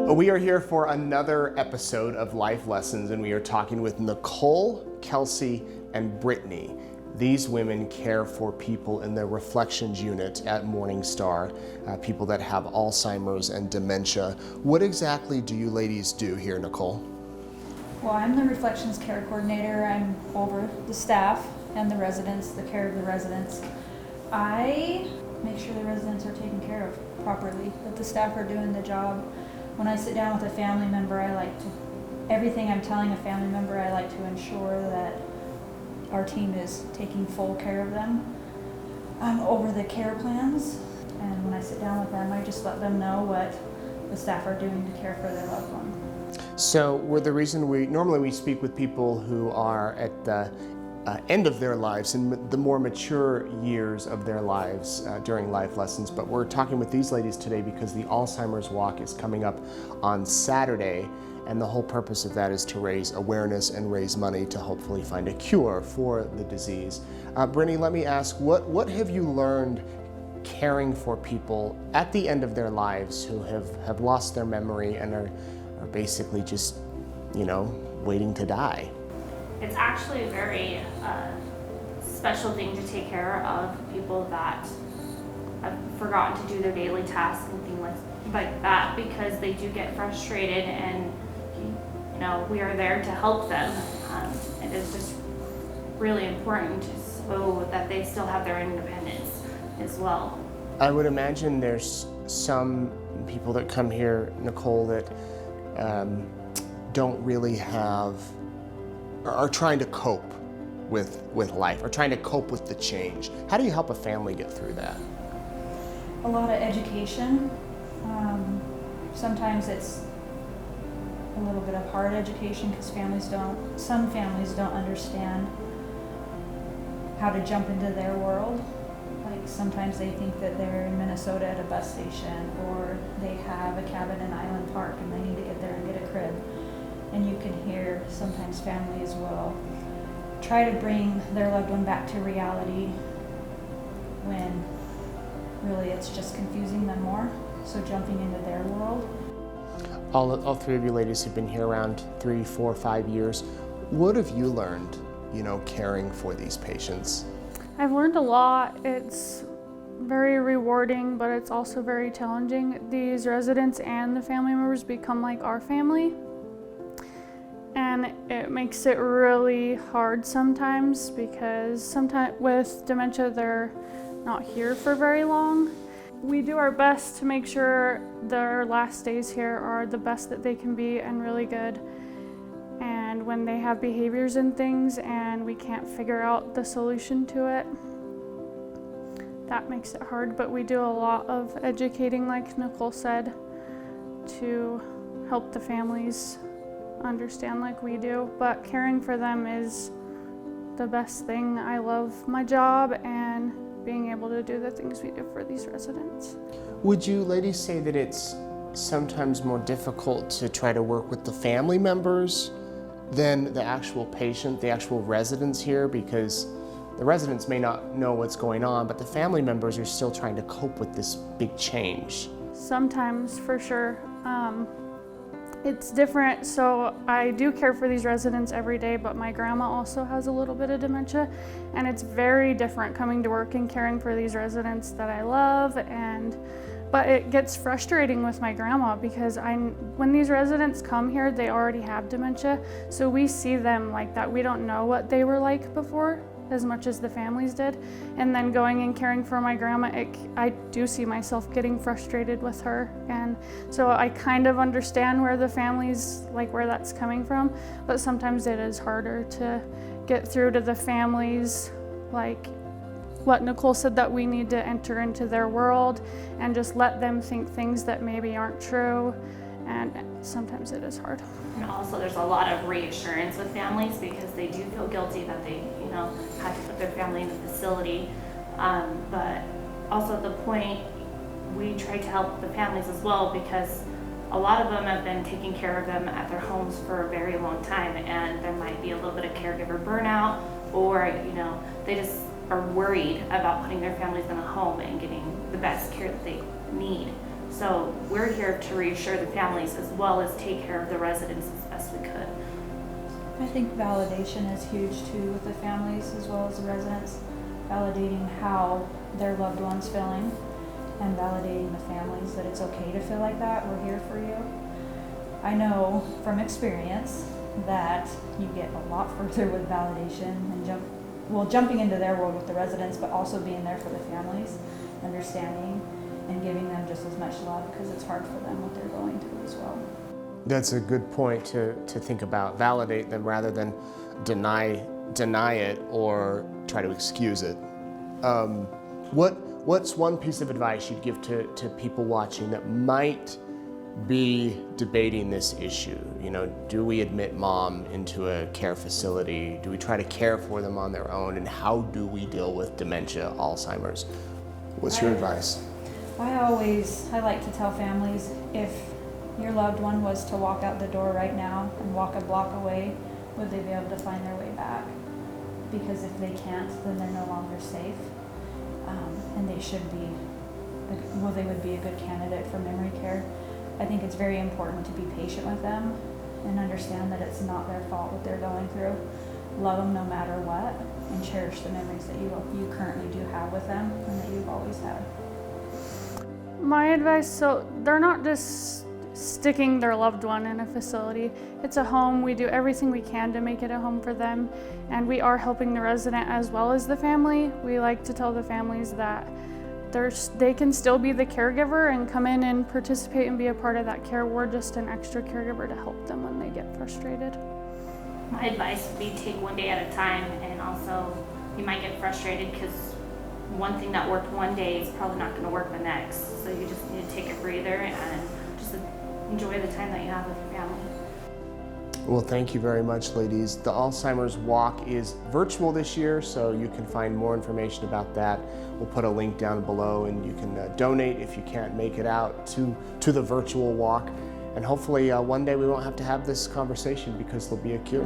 We are here for another episode of Life Lessons, and we are talking with Nicole, Kelsie, and Britne. These women care for people in the Reflections unit at Morningstar, people that have Alzheimer's and dementia. What exactly do you ladies do here, Nicole? Well, I'm the Reflections Care Coordinator. I'm over the staff and the residents, the care of the residents. I make sure the residents are taken care of properly, that the staff are doing the job. When I sit down with a family member, everything I'm telling a family member, I like to ensure that our team is taking full care of them. I'm over the care plans, and when I sit down with them, I just let them know what the staff are doing to care for their loved one. So the reason we speak with people who are at the end of their lives and the more mature years of their lives during Life Lessons, but we're talking with these ladies today because the Alzheimer's Walk is coming up on Saturday, and the whole purpose of that is to raise awareness and raise money to hopefully find a cure for the disease. Britne, let me ask, what have you learned caring for people at the end of their lives who have lost their memory and are basically just, waiting to die? It's actually a very special thing to take care of people that have forgotten to do their daily tasks and things like that, because they do get frustrated, and we are there to help them. It is just really important so that they still have their independence as well. I would imagine there's some people that come here, Nicole, that don't really have, are trying to cope with life, or trying to cope with the change. How do you help a family get through that? A lot of education. Sometimes it's a little bit of hard education because some families don't understand how to jump into their world. Like sometimes they think that they're in Minnesota at a bus station, or they have a cabin in Island Park and they need to get there and get a crib. And you can hear sometimes families will try to bring their loved one back to reality when really it's just confusing them more. So jumping into their world. All three of you ladies have been here around 3, 4, 5 years. What have you learned, caring for these patients? I've learned a lot. It's very rewarding, but it's also very challenging. These residents and the family members become like our family. And it makes it really hard sometimes, because sometimes with dementia, they're not here for very long. We do our best to make sure their last days here are the best that they can be and really good. And when they have behaviors and things and we can't figure out the solution to it, that makes it hard. But we do a lot of educating, like Nicole said, to help the families understand like we do. But caring for them is the best thing. I love my job and being able to do the things we do for these residents. Would you ladies say that it's sometimes more difficult to try to work with the family members than the actual patient, the actual residents here? Because the residents may not know what's going on, but the family members are still trying to cope with this big change. Sometimes, for sure. It's different. So I do care for these residents every day, but my grandma also has a little bit of dementia, and it's very different coming to work and caring for these residents that I love. But it gets frustrating with my grandma because when these residents come here, they already have dementia, so we see them like that. We don't know what they were like before as much as the families did. And then going and caring for my grandma, I do see myself getting frustrated with her. And so I kind of understand where the families, where that's coming from, but sometimes it is harder to get through to the families, like what Nicole said, that we need to enter into their world and just let them think things that maybe aren't true. And sometimes it is hard. And also there's a lot of reassurance with families because they do feel guilty that they, have to put their family in a facility. But also at the point, we try to help the families as well, because a lot of them have been taking care of them at their homes for a very long time, and there might be a little bit of caregiver burnout, or they just are worried about putting their families in a home and getting the best care that they need. So we're here to reassure the families as well as take care of the residents as best we could. I think validation is huge too with the families as well as the residents. Validating how their loved one's feeling and validating the families that it's okay to feel like that. We're here for you. I know from experience that you get a lot further with validation and jumping into their world with the residents, but also being there for the families, understanding and giving them just as much love because it's hard for them what they're going through as well. That's a good point to think about. Validate them rather than deny it or try to excuse it. What's one piece of advice you'd give to people watching that might be debating this issue? You know, do we admit mom into a care facility? Do we try to care for them on their own? And how do we deal with dementia, Alzheimer's? What's your advice? I like to tell families, if your loved one was to walk out the door right now and walk a block away, would they be able to find their way back? Because if they can't, then they're no longer safe. And they would be a good candidate for memory care. I think it's very important to be patient with them and understand that it's not their fault what they're going through. Love them no matter what, and cherish the memories that you currently do have with them and that you've always had. My advice, so they're not just sticking their loved one in a facility. It's a home. We do everything we can to make it a home for them, and we are helping the resident as well as the family. We like to tell the families that they can still be the caregiver and come in and participate and be a part of that care. We're just an extra caregiver to help them when they get frustrated. My advice would be take one day at a time, and also you might get frustrated because one thing that worked one day is probably not going to work the next. So you just need to take a breather and just enjoy the time that you have with your family. Well, thank you very much, ladies. The Alzheimer's Walk is virtual this year, so you can find more information about that. We'll put a link down below, and you can donate if you can't make it out to the virtual walk. And hopefully one day we won't have to have this conversation because there'll be a cure.